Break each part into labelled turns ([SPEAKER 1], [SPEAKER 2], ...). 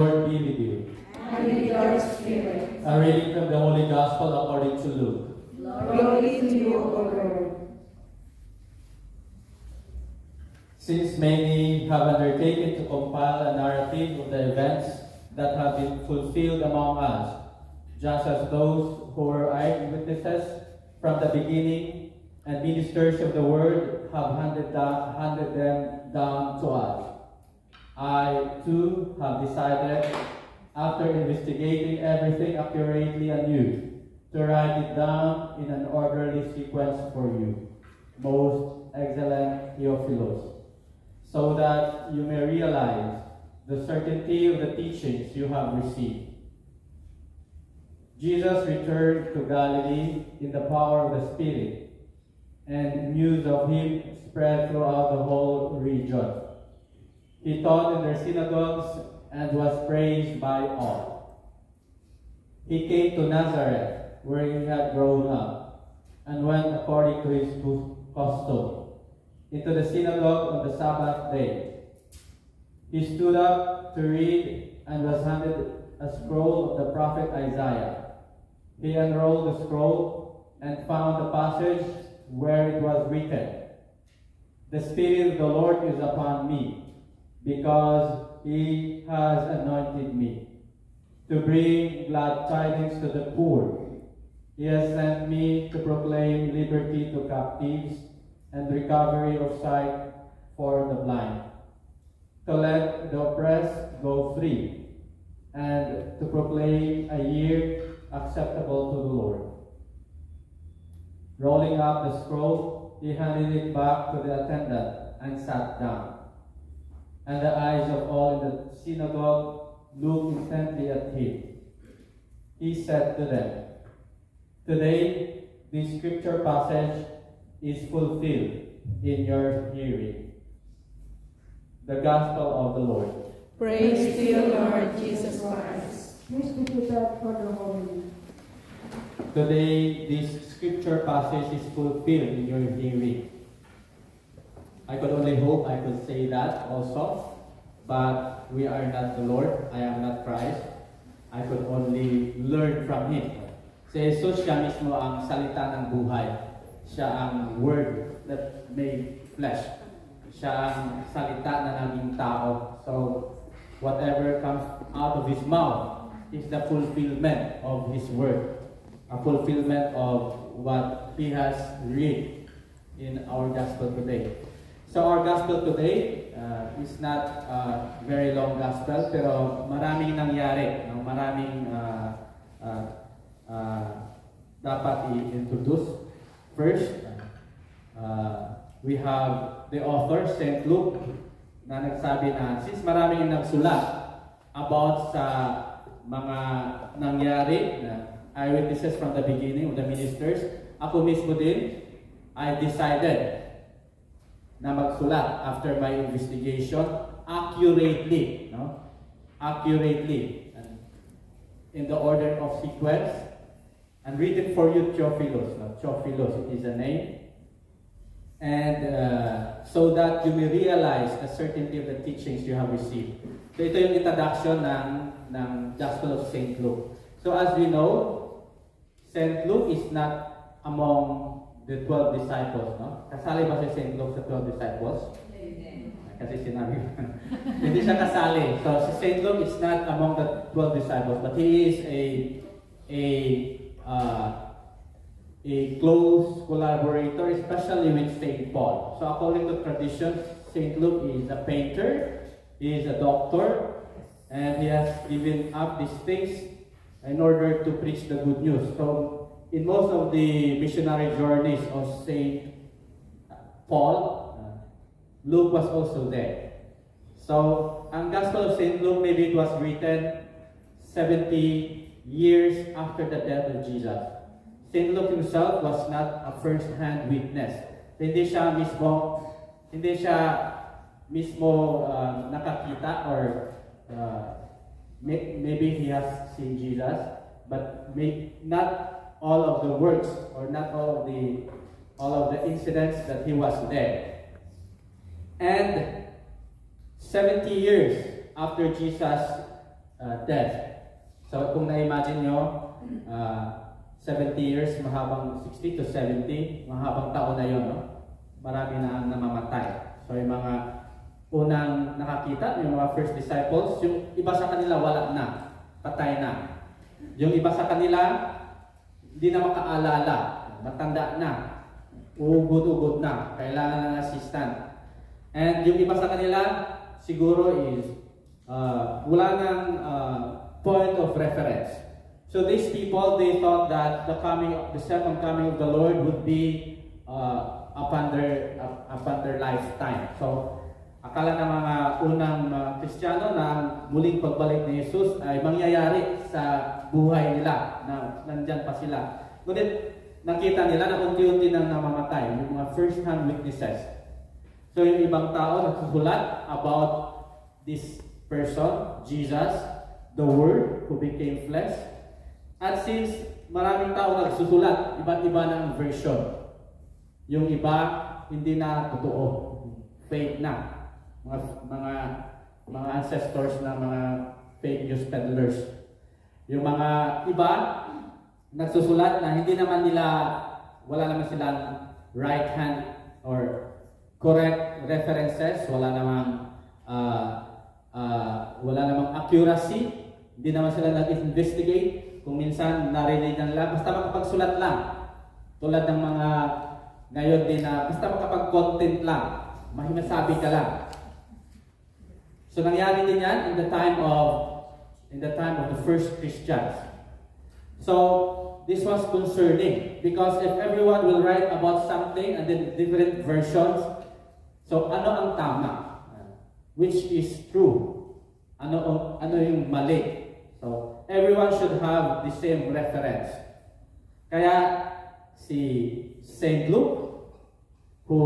[SPEAKER 1] Lord be with you.
[SPEAKER 2] And with your spirit.
[SPEAKER 1] A reading from the Holy Gospel according to Luke.
[SPEAKER 2] Glory to you, O Lord.
[SPEAKER 1] Since many have undertaken to compile a narrative of the events that have been fulfilled among us, just as those who were eyewitnesses from the beginning and ministers of the word have handed them down to us, I too have decided, after investigating everything accurately anew, to write it down in an orderly sequence for you, most excellent Theophilus, so that you may realize the certainty of the teachings you have received. Jesus returned to Galilee in the power of the Spirit, and news of him spread throughout the whole region. He taught in their synagogues and was praised by all. He came to Nazareth, where he had grown up, and went according to his custom into the synagogue on the Sabbath day. He stood up to read and was handed a scroll of the prophet Isaiah. He unrolled the scroll and found the passage where it was written, "The Spirit of the Lord is upon me, because he has anointed me to bring glad tidings to the poor. He has sent me to proclaim liberty to captives and recovery of sight for the blind, to let the oppressed go free, and to proclaim a year acceptable to the Lord." Rolling up the scroll, he handed it back to the attendant and sat down. And the eyes of all in the synagogue looked intently at him. He said to them, "Today, this scripture passage is fulfilled in your hearing." The Gospel of the Lord.
[SPEAKER 2] Praise to you, Lord Jesus Christ.
[SPEAKER 3] Please be prepared for the Holy.
[SPEAKER 1] Today, this scripture passage is fulfilled in your hearing. I could only hope I could say that also, but we are not the Lord. I am not Christ. I could only learn from Him. Si Jesus, siya mismo ang salita ng buhay. Siya ang Word that made flesh. Siya ang salita na naging tao. So, whatever comes out of His mouth is the fulfillment of His Word. A fulfillment of what He has read in our Gospel today. So our Gospel today is not a very long Gospel, pero maraming nangyari, maraming dapat i-introduce. First, we have the author, St. Luke, na nagsabi na since maraming nagsulat about sa mga nangyari na eyewitnesses from the beginning of the ministers, ako mismo din, I decided na magsulat after my investigation accurately, accurately, and in the order of sequence, and read it for you, Theophilus. Theophilus is a name, and so that you may realize the certainty of the teachings you have received. So ito yung introduction ng Gospel of St. Luke. So as we know, St. Luke is not among the 12 disciples, no? Kasali ba si St. Luke sa 12 disciples? Kasi sinabi hindi siya kasali. So si St. Luke is not among the 12 disciples, but he is a close collaborator, especially with St. Paul. So according to tradition, St. Luke is a painter, he is a doctor, and he has given up these things in order to preach the good news. So in most of the missionary journeys of St. Paul, Luke was also there. So, ang Gospel of St. Luke, maybe it was written 70 years after the death of Jesus. St. Luke himself was not a first-hand witness. Hindi siya mismo nakakita, or maybe he has seen Jesus, but not all of the works, or not all of the incidents that he was there. And 70 years after Jesus death. So kung na-imagine nyo, 70 years, mahabang 60 to 70, mahabang taon na yun, no? Marami na ang namamatay. So yung mga unang nakakita, yung mga first disciples, yung iba sa kanila wala na, patay na. Yung iba sa kanila, hindi na makaalala, matanda na, ugod-ugod na, kailangan ng assistant. And yung iba sa kanila, siguro is wala nang point of reference. So these people, they thought that the second coming of the Lord would be upon their lifetime. So akala ng mga unang Kristiyano na muling pagbalik ni Jesus ay mangyayari sa buhay nila, na nandyan pa sila. Ngunit nakita nila na unti-unti nang namamatay, yung mga first-hand witnesses. So yung ibang tao nagsusulat about this person, Jesus, the Word who became flesh. At since maraming tao nagsusulat, iba't iba ng version. Yung iba hindi na totoo, fake na. Mga ancestors na mga fake news peddlers. Yung mga iba nagsusulat na hindi naman nila, wala naman silang right hand or correct references, wala namang accuracy, hindi naman sila nag-investigate. Kung minsan narinig na nila, basta makapagsulat lang. Tulad ng mga ngayon din na basta makapag-content lang, mahimasabi ka lang. So nangyari din yan in the time of the first Christians. So this was concerning because if everyone will write about something and then different versions, so ano ang tama? Which is true? Ano yung mali? So everyone should have the same reference. Kaya si Saint Luke, who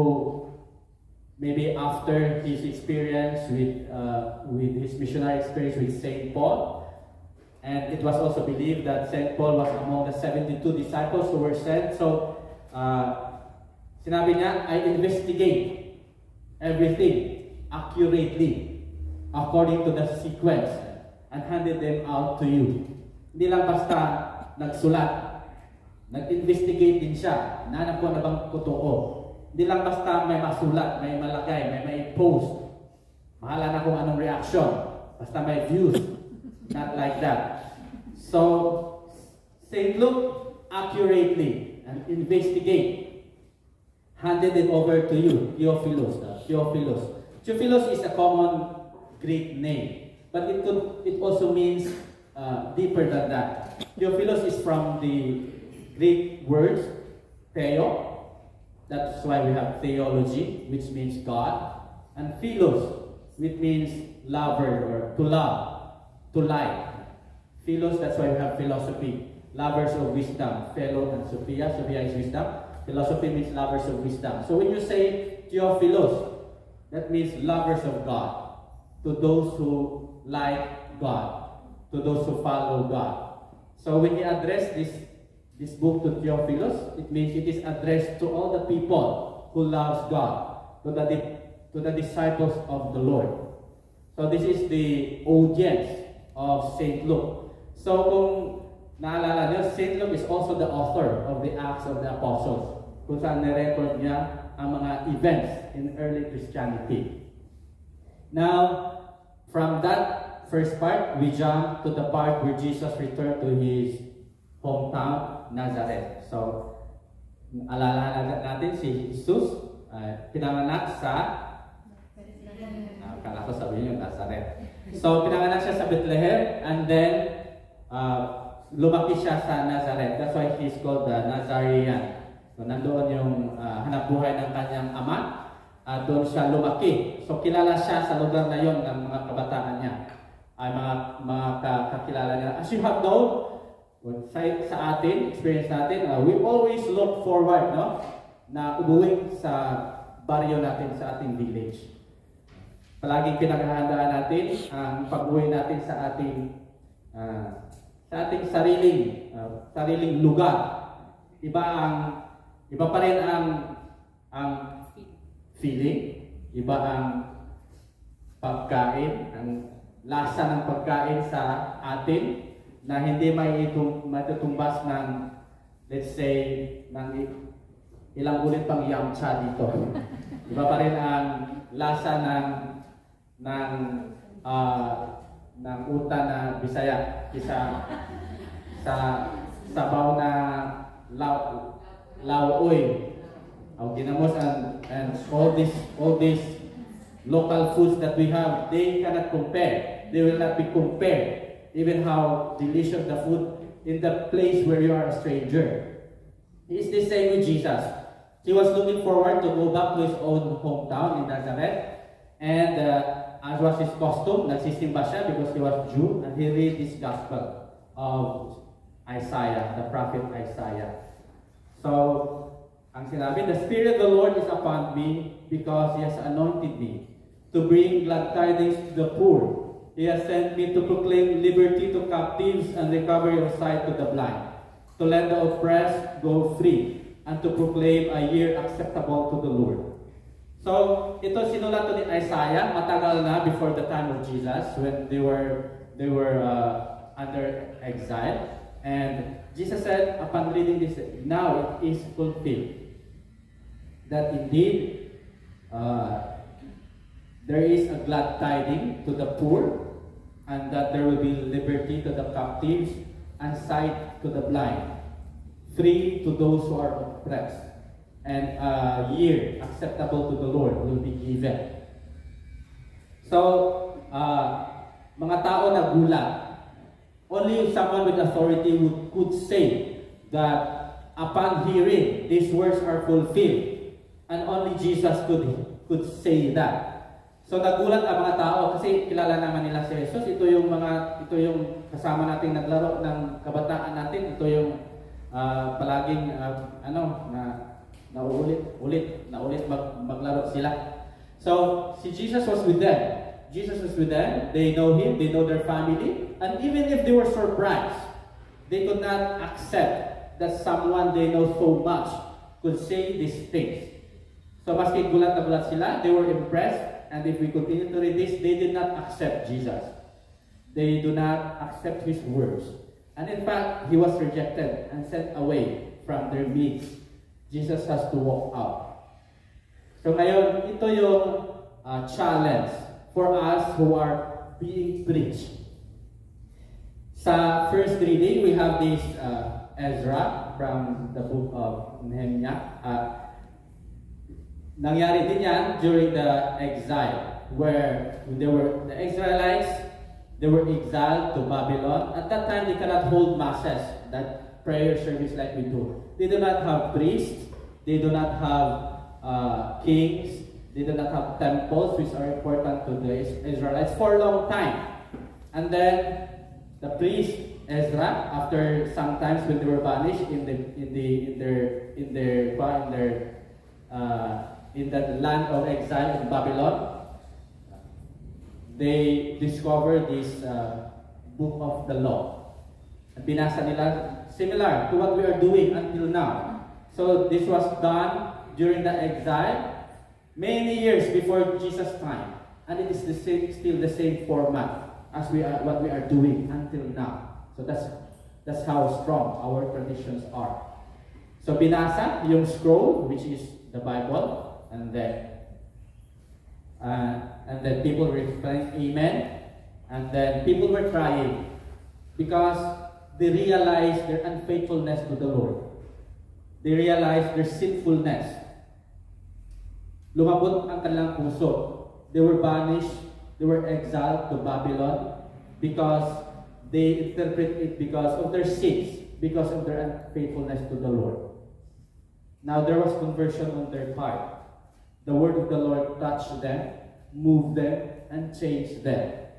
[SPEAKER 1] maybe after his experience with his missionary experience with Saint Paul, and it was also believed that Saint Paul was among the 72 disciples who were sent. So sinabi niya, I investigate everything accurately according to the sequence and handed them out to you. Hindi lang basta nagsulat, nag-investigate din siya, nanap ko na bang totoo. Hindi lang basta may masulat, may malagay, may post. Mahala na kung anong reaction, basta may views. Not like that. So, St. Luke accurately and investigate, handed it over to you, Theophilus. Theophilus is a common Greek name, but it also means deeper than that. Theophilus is from the Greek words theo, that's why we have theology, which means God, and philos, which means lover or to love, to like. Philos, that's why we have philosophy, lovers of wisdom. Philo and Sophia, Sophia is wisdom. Philosophy means lovers of wisdom. So when you say Theophilos, that means lovers of God, to those who like God, to those who follow God. So when he addressed this book to Theophilus, it means it is addressed to all the people who loves God, to the disciples of the Lord. So this is the audience of St. Luke. So kung naalala niyo, St. Luke is also the author of the Acts of the Apostles, kung saan nirecord niya ang mga events in early Christianity. Now, from that first part, we jump to the part where Jesus returned to his hometown, Nazareth. So, alala natin si Jesus, pinanganak sa, akala ko sabihin yung Nazareth. So, pinanganak siya sa Bethlehem, and then, lumaki siya sa Nazareth. That's why he's called the Nazarian. So, nandoon yung hanapbuhay ng kanyang ama, at doon siya lumaki. So, kilala siya sa lugar na yon ng mga kabataan niya. Ay mga kakilala niya. As you have known, sa atin, experience natin, we always look forward, no? Na umuwi sa baryo natin, sa ating village. Palaging pinaghahandaan natin ang pag-uwi natin sa ating sariling lugar. Iba pa rin ang feeling, iba ang pagkain, ang lasa ng pagkain sa atin na hindi matutumbas ng, let's say, ng ilang ulit pang yamcha dito. Iba pa rin ang lasa ng uta na Bisaya kisa sa sabaw na lauoy. Ginamos and all these local foods that we have, they cannot compare. They will not be compared. Even how delicious the food in the place where you are a stranger. It's the same with Jesus. He was looking forward to go back to his own hometown in Nazareth. And as was his custom, nagsisimba siya because he was Jew. And he read this gospel of Isaiah, the prophet Isaiah. So, ang sinabi, the Spirit of the Lord is upon me because He has anointed me to bring glad tidings to the poor. He has sent me to proclaim liberty to captives and recovery of sight to the blind, to let the oppressed go free, and to proclaim a year acceptable to the Lord. So, ito sinulat to ni Isaiah matagal na before the time of Jesus when they were under exile. And Jesus said, upon reading this, now it is fulfilled. That indeed, there is a glad tidings to the poor, and that there will be liberty to the captives, and sight to the blind, free to those who are oppressed, and a year acceptable to the Lord will be given. So, mga tao na gulat. Only someone with authority could say that upon hearing, these words are fulfilled. And only Jesus could say that. So nagulat ang mga tao kasi kilala naman nila si Jesus. Ito yung kasama nating naglaro ng kabataan natin. Ito yung palaging naulit maglaro sila. So si Jesus was with them. Jesus was with them. They know Him. They know their family. And even if they were surprised, they could not accept that someone they know so much could say these things. So maski gulat na gulat sila, they were impressed. And if we continue to read this, they did not accept Jesus. They do not accept His words. And in fact, He was rejected and sent away from their midst. Jesus has to walk out. So ngayon, ito yung challenge for us who are being preached. Sa first reading, we have this Ezra from the book of Nehemiah. Nangyari din yan during the exile, where the Israelites, they were exiled to Babylon. At that time, they cannot hold masses, that prayer service like we do. They do not have priests, they do not have kings, they do not have temples, which are important to the Israelites for a long time. And then the priest Ezra, after sometimes when they were banished in the land of exile in Babylon, they discovered this book of the law. At binasa nila, similar to what we are doing until now. So this was done during the exile, many years before Jesus' time, and it is still the same format as what we are doing until now. So that's how strong our traditions are. So binasa yung scroll, which is the Bible. And then people were saying amen, and then people were crying because they realized their unfaithfulness to the Lord. They realized their sinfulness. Lumabot ang kanilang puso. They were banished, they were exiled to Babylon because they interpret it because of their sins, because of their unfaithfulness to the Lord. Now there was conversion on their part. The word of the Lord touched them, moved them, and changed them.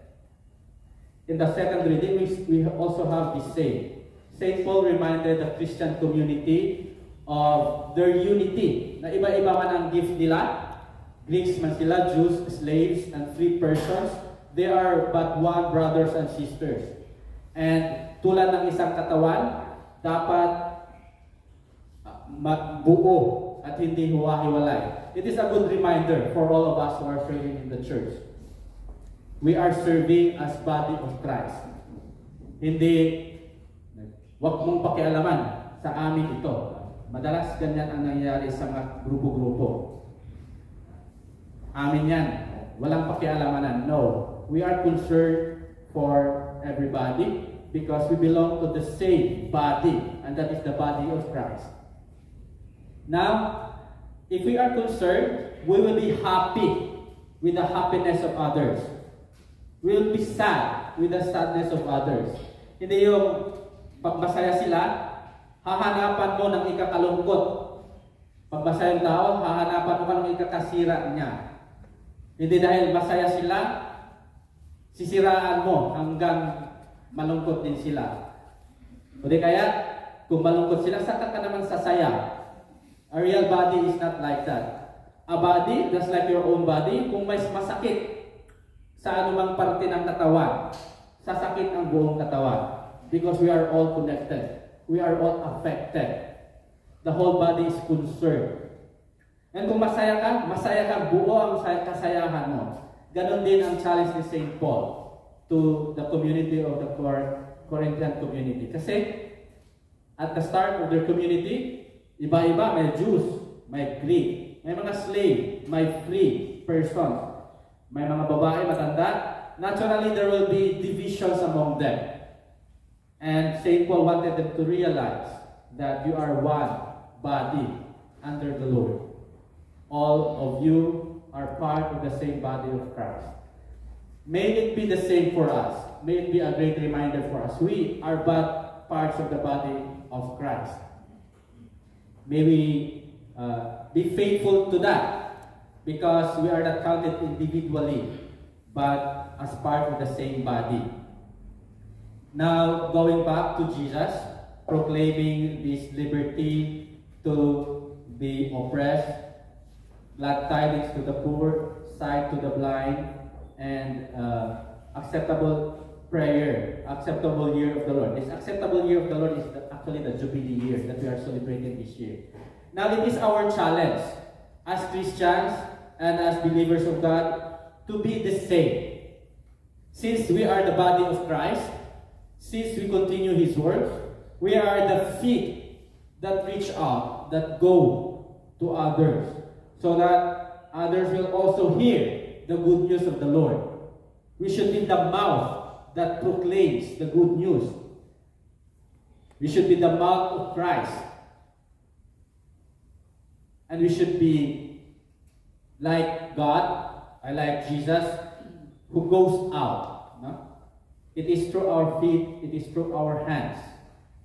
[SPEAKER 1] In the second reading, we also have the same. St. Paul reminded the Christian community of their unity. Na iba-iba man ang gift nila. Greeks man sila, Jews, slaves, and free persons. They are but one, brothers and sisters. And tulad ng isang katawan, dapat magbuo at hindi huwa-hiwalay. It is a good reminder for all of us who are serving in the church. we are serving as body of Christ. Hindi, wag mong pakialaman sa amin ito. Madalas ganyan ang nangyayari sa mga grupo-grupo. Amin yan. Walang pakialamanan. No. We are concerned for everybody because we belong to the same body, and that is the body of Christ. Now, if we are concerned, we will be happy with the happiness of others. We will be sad with the sadness of others. Hindi yung pag masaya sila, hahanapan mo ng ikakalungkot. Pag masaya yung tao, hahanapan mo ng ikakasira niya. Hindi dahil masaya sila, sisiraan mo hanggang malungkot din sila. O di kaya, kung malungkot sila, saka ka naman sasaya. A real body is not like that. A body, just like your own body, kung may masakit sa anumang parte ng katawan, sasakit ang buong katawan. Because we are all connected. We are all affected. The whole body is concerned. And kung masaya ka, buo ang kasayahan mo. Ganon din ang challenge ni St. Paul to the community of the Corinthian community. Kasi at the start of their community, iba-iba, may Jews, may Greek, may mga slave, may free person, may mga babae matanda. Naturally, there will be divisions among them. And St. Paul wanted them to realize that you are one body under the Lord. All of you are part of the same body of Christ. May it be the same for us. May it be a great reminder for us. We are but parts of the body of Christ. May we be faithful to that, because we are not counted individually, but as part of the same body. Now, going back to Jesus, proclaiming this liberty to the oppressed, glad tidings to the poor, sight to the blind, and acceptable prayer, acceptable year of the Lord. This acceptable year of the Lord is actually the Jubilee year that we are celebrating this year. Now, it is our challenge as Christians and as believers of God to be the same. Since we are the body of Christ, since we continue His work, we are the feet that reach out, that go to others, so that others will also hear the good news of the Lord. We should be the mouth that proclaims the good news. We should be the mouth of Christ. And we should be like God, like Jesus, who goes out. No? It is through our feet, it is through our hands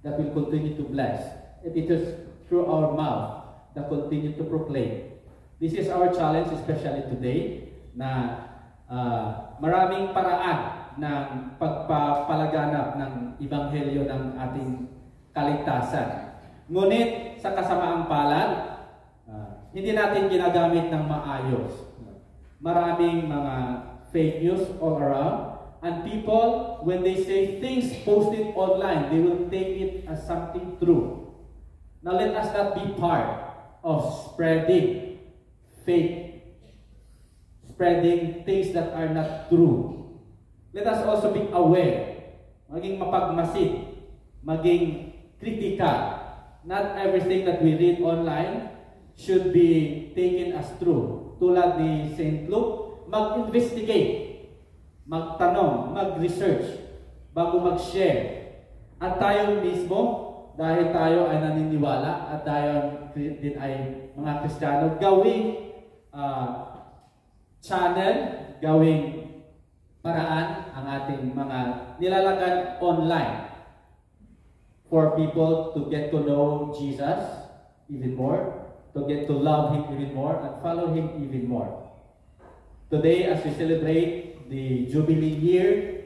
[SPEAKER 1] that will continue to bless. It is through our mouth that continue to proclaim. This is our challenge, especially today, na maraming paraan ng pagpapalaganap ng Ebanghelyo ng ating kaligtasan. Ngunit sa kasamaang palad, hindi natin ginagamit ng maayos. Maraming mga fake news all around, and people, when they say things posted online, they will take it as something true. Now let us not be part of spreading fake, spreading things that are not true. Let us also be aware, maging mapagmasid, maging critical. Not everything that we read online should be taken as true. Tulad ni St. Luke, mag-investigate, magtanong, mag-research, bago mag-share. At tayo mismo, dahil tayo ay naniniwala at tayo din ay mga Kristiyano, gawing channel, gawing paraan ang ating mga nilalagay online for people to get to know Jesus even more, to get to love Him even more, and follow Him even more. Today, as we celebrate the Jubilee year,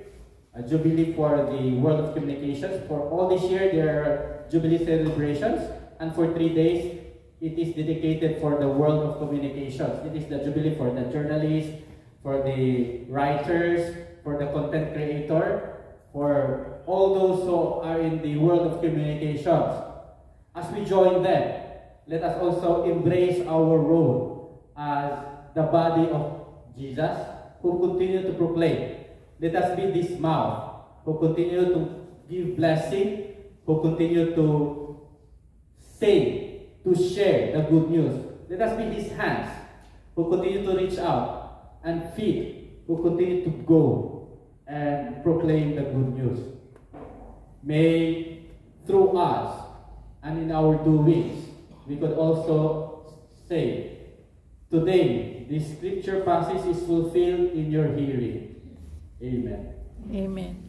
[SPEAKER 1] a Jubilee for the world of communications, for all this year there are Jubilee celebrations, and for 3 days, it is dedicated for the world of communications. It is the Jubilee for the journalists, for the writers, for the content creator, for all those who are in the world of communications. As we join them, let us also embrace our role as the body of Jesus, who continue to proclaim Let us be this mouth who continue to give blessing, who continue to say, to share the good news. Let us be his hands who continue to reach out, and feet who continue to go and proclaim the good news. May through us and in our doings, we could also say, today, this scripture passage is fulfilled in your hearing. Amen.
[SPEAKER 2] Amen.